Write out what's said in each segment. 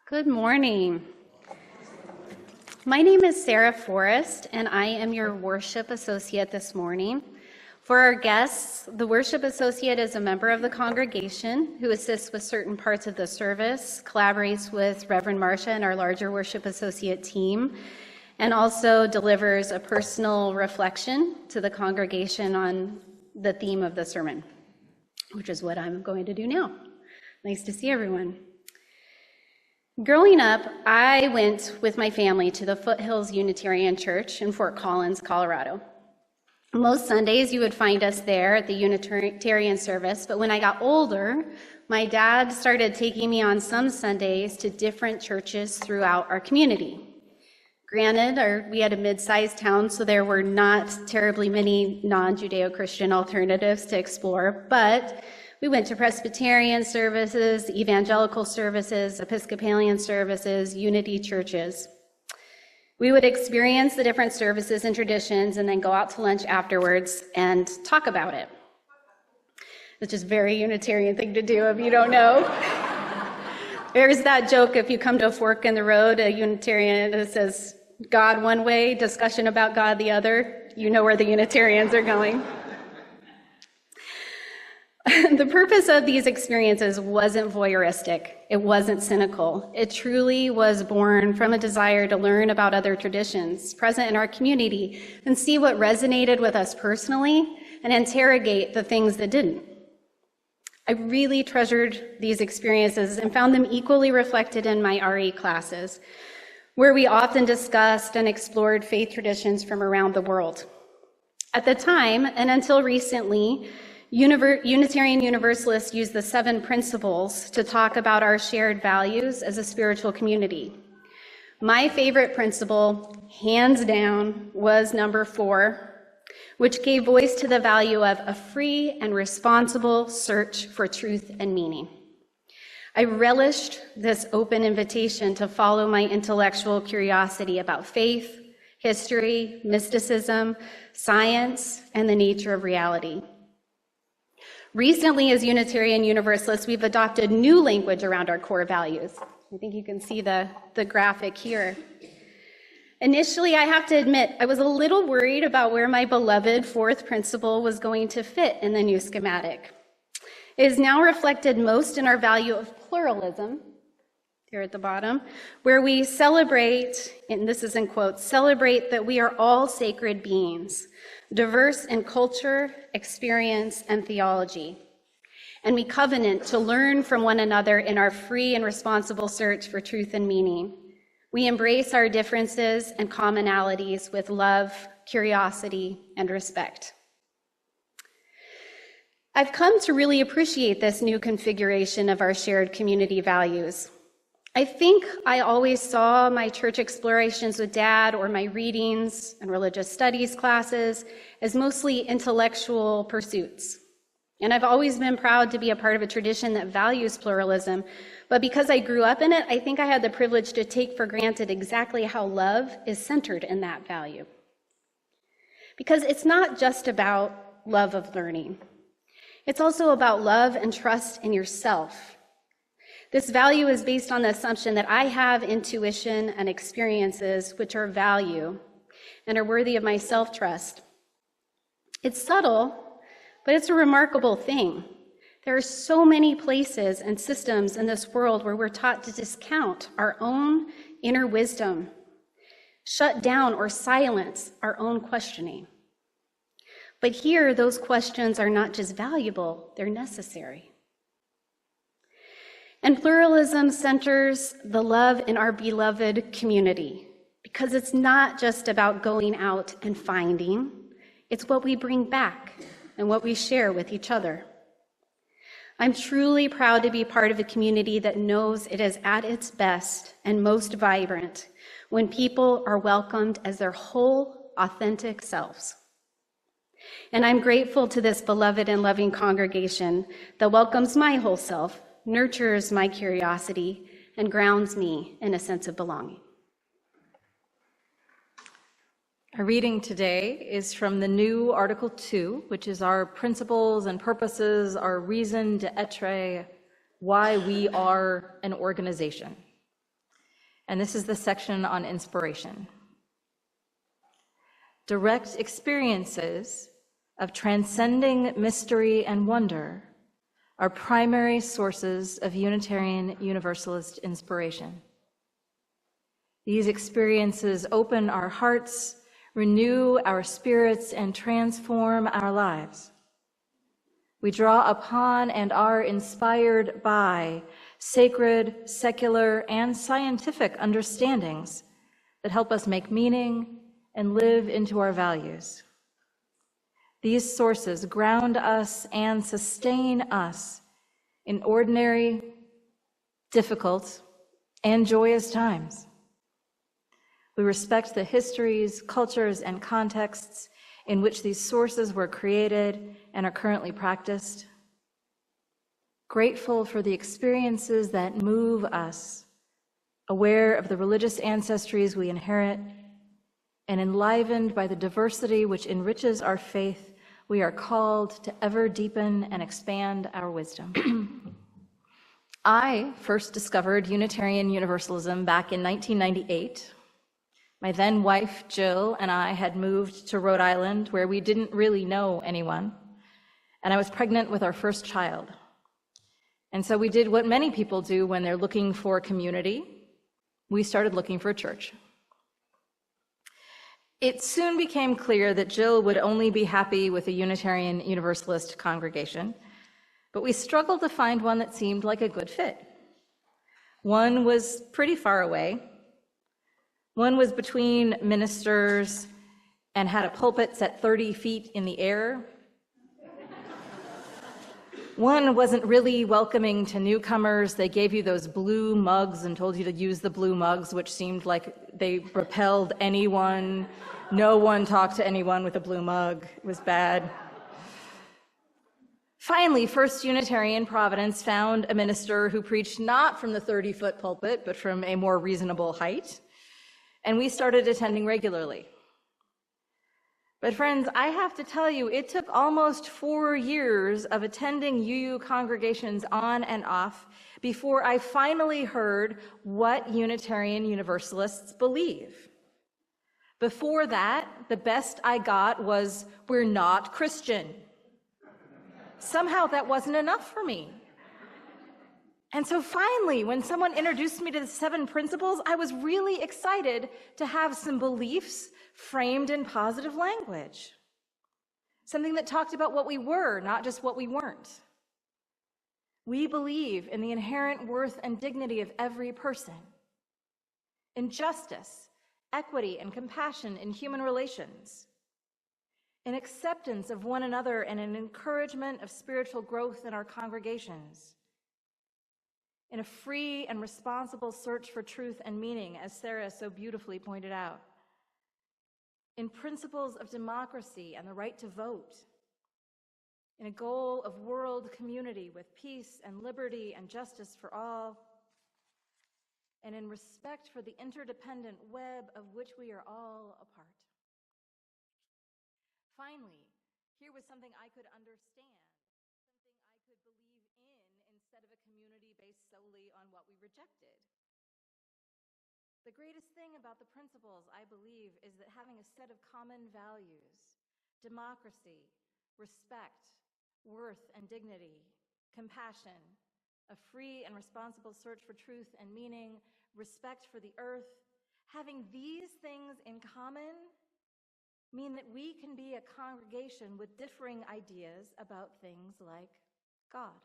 Good morning. My name is Sara Forrest, and I am your worship associate this morning. For our guests, the worship associate is a member of the congregation who assists with certain parts of the service, collaborates with Reverend Marcia and our larger worship associate team, and also delivers a personal reflection to the congregation on the theme of the sermon, which is what I'm going to do now. Nice to see everyone. Growing up, I went with my family to the Foothills Unitarian Church in Fort Collins, Colorado. Most Sundays you would find us there at the Unitarian service, but when I got older, my dad started taking me on some Sundays to different churches throughout our community. Granted, we had a mid-sized town, so there were not terribly many non-Judeo-Christian alternatives to explore, but we went to Presbyterian services, evangelical services, Episcopalian services, unity churches. We would experience the different services and traditions and then go out to lunch afterwards and talk about it. It's just a very Unitarian thing to do if you don't know. There's that joke, if you come to a fork in the road, a Unitarian that says God one way, discussion about God the other, you know where the Unitarians are going. The purpose of these experiences wasn't voyeuristic. It wasn't cynical. It truly was born from a desire to learn about other traditions present in our community and see what resonated with us personally and interrogate the things that didn't. I really treasured these experiences and found them equally reflected in my RE classes, where we often discussed and explored faith traditions from around the world. At the time, and until recently, Unitarian Universalists use the 7 principles to talk about our shared values as a spiritual community. My favorite principle, hands down, was number 4, which gave voice to the value of a free and responsible search for truth and meaning. I relished this open invitation to follow my intellectual curiosity about faith, history, mysticism, science, and the nature of reality. Recently, as Unitarian Universalists, we've adopted new language around our core values. I think you can see the graphic here. Initially, I have to admit, I was a little worried about where my beloved 4th principle was going to fit in the new schematic. It is now reflected most in our value of pluralism, here at the bottom, where we celebrate, and this is in quotes, celebrate that we are all sacred beings, diverse in culture, experience, and theology. And we covenant to learn from one another in our free and responsible search for truth and meaning. We embrace our differences and commonalities with love, curiosity, and respect. I've come to really appreciate this new configuration of our shared community values. I think I always saw my church explorations with Dad or my readings and religious studies classes as mostly intellectual pursuits. And I've always been proud to be a part of a tradition that values pluralism, but because I grew up in it, I think I had the privilege to take for granted exactly how love is centered in that value. Because it's not just about love of learning. It's also about love and trust in yourself. This value is based on the assumption that I have intuition and experiences which are value and are worthy of my self-trust. It's subtle, but it's a remarkable thing. There are so many places and systems in this world where we're taught to discount our own inner wisdom, shut down or silence our own questioning. But here, those questions are not just valuable, they're necessary. And pluralism centers the love in our beloved community, because it's not just about going out and finding, it's what we bring back and what we share with each other. I'm truly proud to be part of a community that knows it is at its best and most vibrant when people are welcomed as their whole, authentic selves. And I'm grateful to this beloved and loving congregation that welcomes my whole self, nurtures my curiosity, and grounds me in a sense of belonging. Our reading today is from the new Article 2, which is our principles and purposes, our reason d'etre, why we are an organization. and this is the section on inspiration. Direct experiences of transcending mystery and wonder are primary sources of Unitarian Universalist inspiration. These experiences open our hearts, renew our spirits, and transform our lives. We draw upon and are inspired by sacred, secular, and scientific understandings that help us make meaning and live into our values. These sources ground us and sustain us in ordinary, difficult, and joyous times. We respect the histories, cultures, and contexts in which these sources were created and are currently practiced. Grateful for the experiences that move us, aware of the religious ancestries we inherit, and enlivened by the diversity which enriches our faith, we are called to ever deepen and expand our wisdom. I first discovered Unitarian Universalism back in 1998. My then wife, Jill, and I had moved to Rhode Island, where we didn't really know anyone, and I was pregnant with our first child. And so we did what many people do when they're looking for community. We started looking for a church. It soon became clear that Jill would only be happy with a Unitarian Universalist congregation, but we struggled to find one that seemed like a good fit. One was pretty far away. One was between ministers and had a pulpit set 30 feet in the air. One wasn't really welcoming to newcomers. They gave you those blue mugs and told you to use the blue mugs, which seemed like they repelled anyone. No one talked to anyone with a blue mug. It was bad. Finally, First Unitarian Providence found a minister who preached not from the 30-foot pulpit, but from a more reasonable height, and we started attending regularly. But friends, I have to tell you, it took almost 4 years of attending UU congregations on and off before I finally heard what Unitarian Universalists believe. Before that, the best I got was, "We're not Christian." Somehow that wasn't enough for me. And so finally, when someone introduced me to the 7 principles, I was really excited to have some beliefs framed in positive language. Something that talked about what we were, not just what we weren't. We believe in the inherent worth and dignity of every person, in justice, equity, and compassion in human relations, in acceptance of one another and an encouragement of spiritual growth in our congregations, in a free and responsible search for truth and meaning, as Sara so beautifully pointed out, in principles of democracy and the right to vote, in a goal of world community with peace and liberty and justice for all, and in respect for the interdependent web of which we are all a part. Finally, here was something I could understand, something I could believe in instead of a community based solely on what we rejected. The greatest thing about the principles, I believe, is that having a set of common values, democracy, respect, worth and dignity, compassion, a free and responsible search for truth and meaning, respect for the earth, having these things in common mean that we can be a congregation with differing ideas about things like God.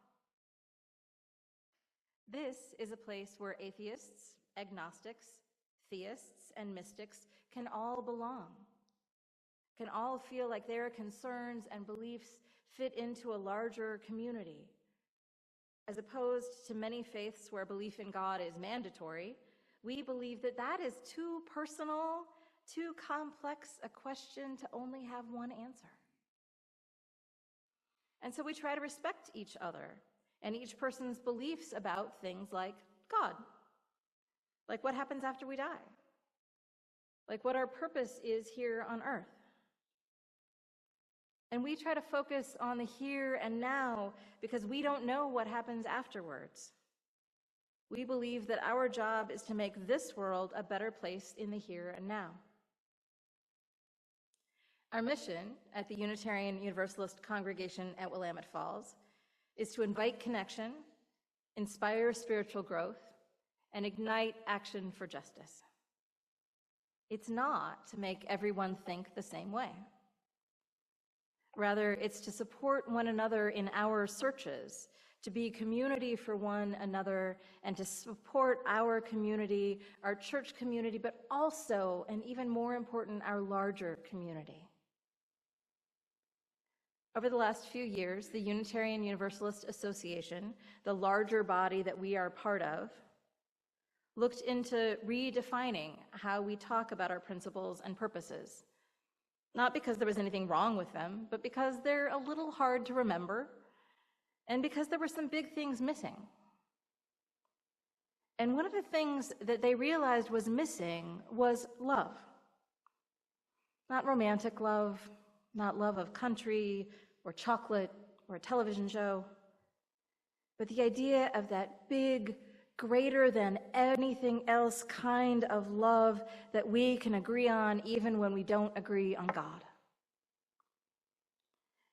This is a place where atheists, agnostics, theists, and mystics can all belong, can all feel like their concerns and beliefs fit into a larger community. As opposed to many faiths where belief in God is mandatory, we believe that that is too personal, too complex a question to only have one answer. And so we try to respect each other and each person's beliefs about things like God, like what happens after we die, like what our purpose is here on earth. And we try to focus on the here and now because we don't know what happens afterwards. We believe that our job is to make this world a better place in the here and now. Our mission at the Unitarian Universalist congregation at Willamette Falls is to invite connection, inspire spiritual growth, and ignite action for justice. It's not to make everyone think the same way. Rather, it's to support one another in our searches, to be community for one another, and to support our community, our church community, but also, and even more important, our larger community. Over the last few years, the Unitarian Universalist Association, the larger body that we are part of, looked into redefining how we talk about our principles and purposes. Not because there was anything wrong with them, but because they're a little hard to remember, and because there were some big things missing. And one of the things that they realized was missing was love. Not romantic love, not love of country or chocolate or a television show, but the idea of that big, greater than anything else kind of love that we can agree on even when we don't agree on God.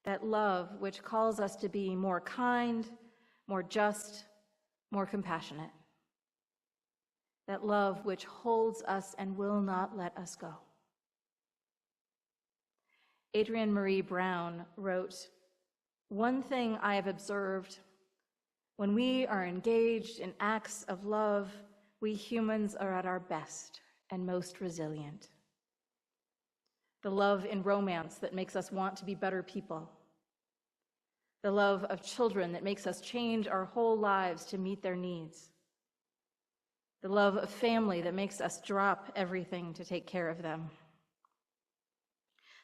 That love which calls us to be more kind, more just, more compassionate. That love which holds us and will not let us go. Adrienne Marie Brown wrote, "One thing I have observed, when we are engaged in acts of love, we humans are at our best and most resilient. The love in romance that makes us want to be better people. The love of children that makes us change our whole lives to meet their needs. The love of family that makes us drop everything to take care of them.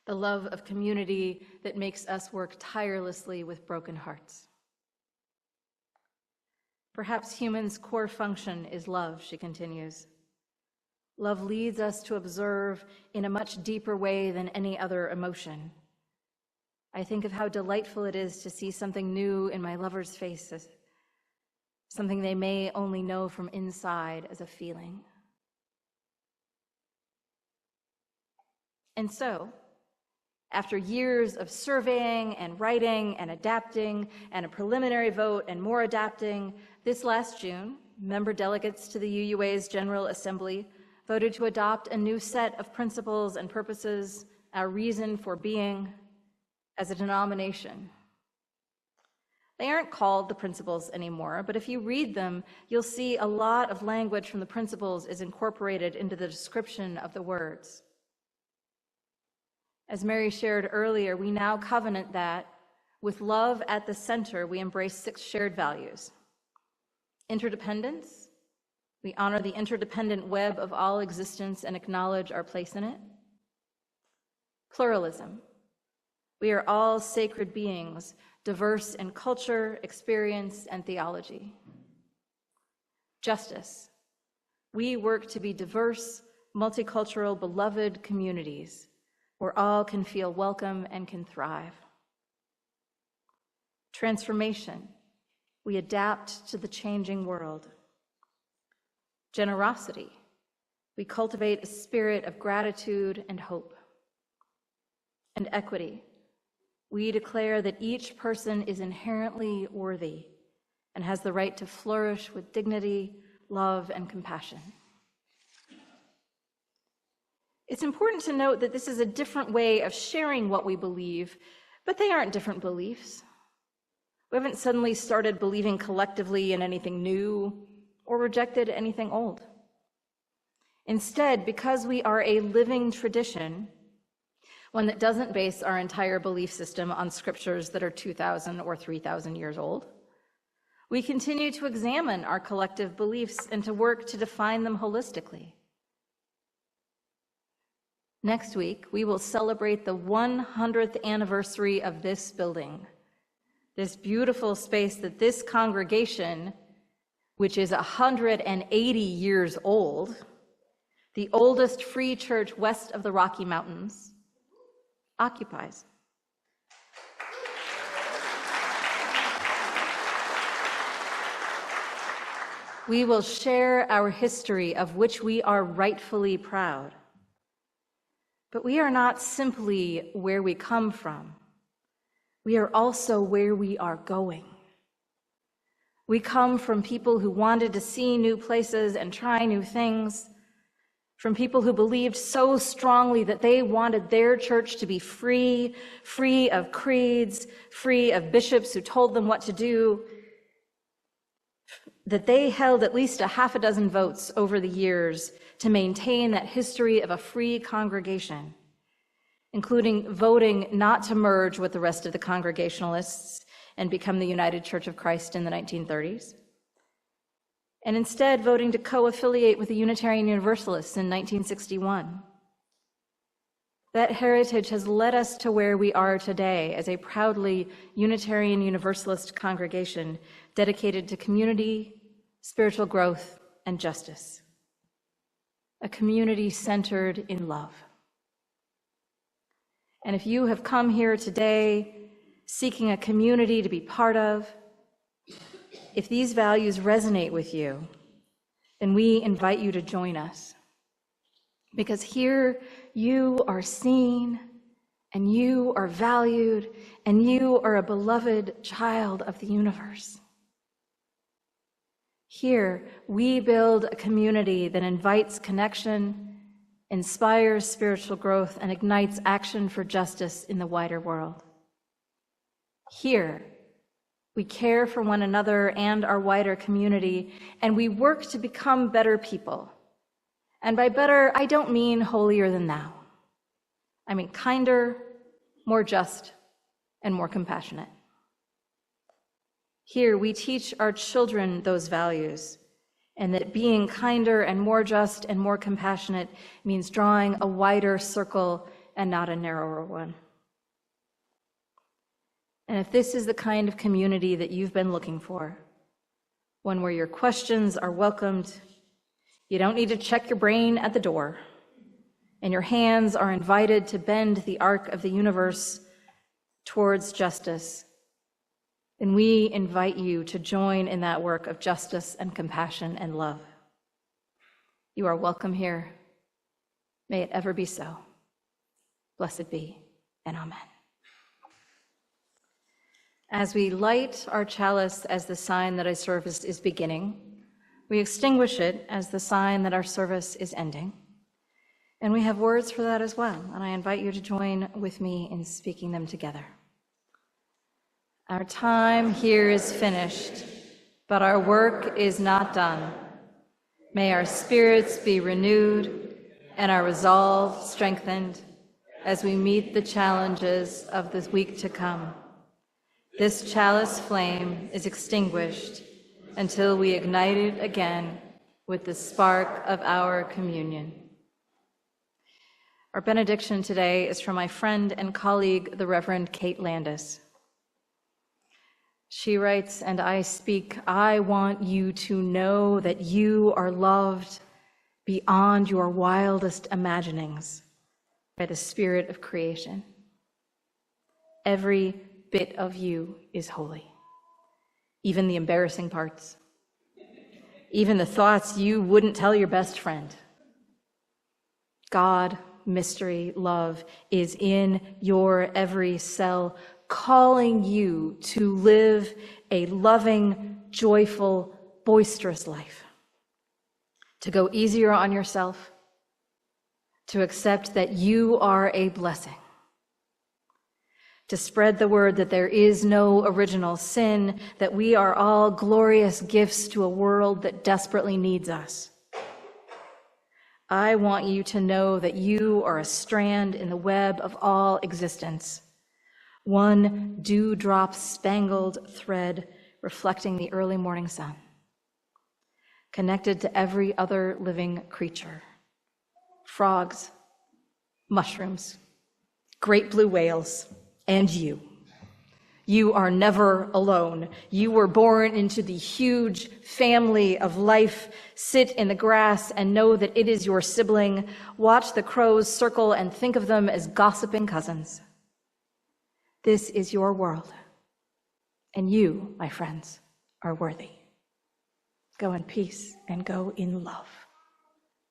The love of community that makes us work tirelessly with broken hearts. Perhaps humans' core function is love," she continues. "Love leads us to observe in a much deeper way than any other emotion. I think of how delightful it is to see something new in my lover's faces, something they may only know from inside as a feeling." And so, after years of surveying and writing and adapting and a preliminary vote and more adapting, this last June, member delegates to the UUA's General Assembly voted to adopt a new set of principles and purposes, our reason for being, as a denomination. They aren't called the principles anymore, but if you read them, you'll see a lot of language from the principles is incorporated into the description of the words. As Mary shared earlier, we now covenant that, with love at the center, we embrace 6 shared values. Interdependence, we honor the interdependent web of all existence and acknowledge our place in it. Pluralism, we are all sacred beings, diverse in culture, experience, and theology. Justice, we work to be diverse, multicultural, beloved communities where all can feel welcome and can thrive. Transformation, we adapt to the changing world. Generosity, we cultivate a spirit of gratitude and hope. And equity, we declare that each person is inherently worthy and has the right to flourish with dignity, love, and compassion. It's important to note that this is a different way of sharing what we believe, but they aren't different beliefs. We haven't suddenly started believing collectively in anything new or rejected anything old. Instead, because we are a living tradition, one that doesn't base our entire belief system on scriptures that are 2,000 or 3,000 years old, we continue to examine our collective beliefs and to work to define them holistically. Next week, we will celebrate the 100th anniversary of this building, this beautiful space that this congregation, which is 180 years old, the oldest free church west of the Rocky Mountains, occupies. We will share our history of which we are rightfully proud. But we are not simply where we come from. We are also where we are going. We come from people who wanted to see new places and try new things, from people who believed so strongly that they wanted their church to be free of creeds, free of bishops who told them what to do, that they held at least a half a dozen votes over the years to maintain that history of a free congregation, including voting not to merge with the rest of the Congregationalists and become the United Church of Christ in the 1930s, and instead voting to co-affiliate with the Unitarian Universalists in 1961. That heritage has led us to where we are today as a proudly Unitarian Universalist congregation dedicated to community, spiritual growth, and justice. A community centered in love. And if you have come here today seeking a community to be part of, if these values resonate with you, then we invite you to join us. Because here you are seen, and you are valued, and you are a beloved child of the universe. Here we build a community that invites connection, inspires spiritual growth, and ignites action for justice in the wider world. Here we care for one another and our wider community, and we work to become better people. And by better, I don't mean holier than thou. I mean kinder, more just, and more compassionate. Here we teach our children those values, and that being kinder and more just and more compassionate means drawing a wider circle and not a narrower one. And if this is the kind of community that you've been looking for, one where your questions are welcomed, you don't need to check your brain at the door, and your hands are invited to bend the arc of the universe towards justice, then we invite you to join in that work of justice and compassion and love. You are welcome here. May it ever be so. Blessed be, and amen. As we light our chalice as the sign that our service is beginning, we extinguish it as the sign that our service is ending. And we have words for that as well, and I invite you to join with me in speaking them together. Our time here is finished, but our work is not done. May our spirits be renewed and our resolve strengthened as we meet the challenges of this week to come. This chalice flame is extinguished until we ignite it again with the spark of our communion. Our benediction today is from my friend and colleague, the Reverend Kate Landis. She writes, and I speak, I want you to know that you are loved beyond your wildest imaginings by the Spirit of creation. Every bit of you is holy, even the embarrassing parts, even the thoughts you wouldn't tell your best friend. God, mystery, love is in your every cell, calling you to live a loving, joyful, boisterous life, to go easier on yourself, to accept that you are a blessing, to spread the word that there is no original sin, that we are all glorious gifts to a world that desperately needs us. I want you to know that you are a strand in the web of all existence, one dewdrop spangled thread reflecting the early morning sun, connected to every other living creature, frogs, mushrooms, great blue whales, and you. You are never alone. You were born into the huge family of life. Sit in the grass and know that it is your sibling. Watch the crows circle and think of them as gossiping cousins. This is your world, and you, my friends, are worthy. Go in peace and go in love.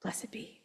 Blessed be.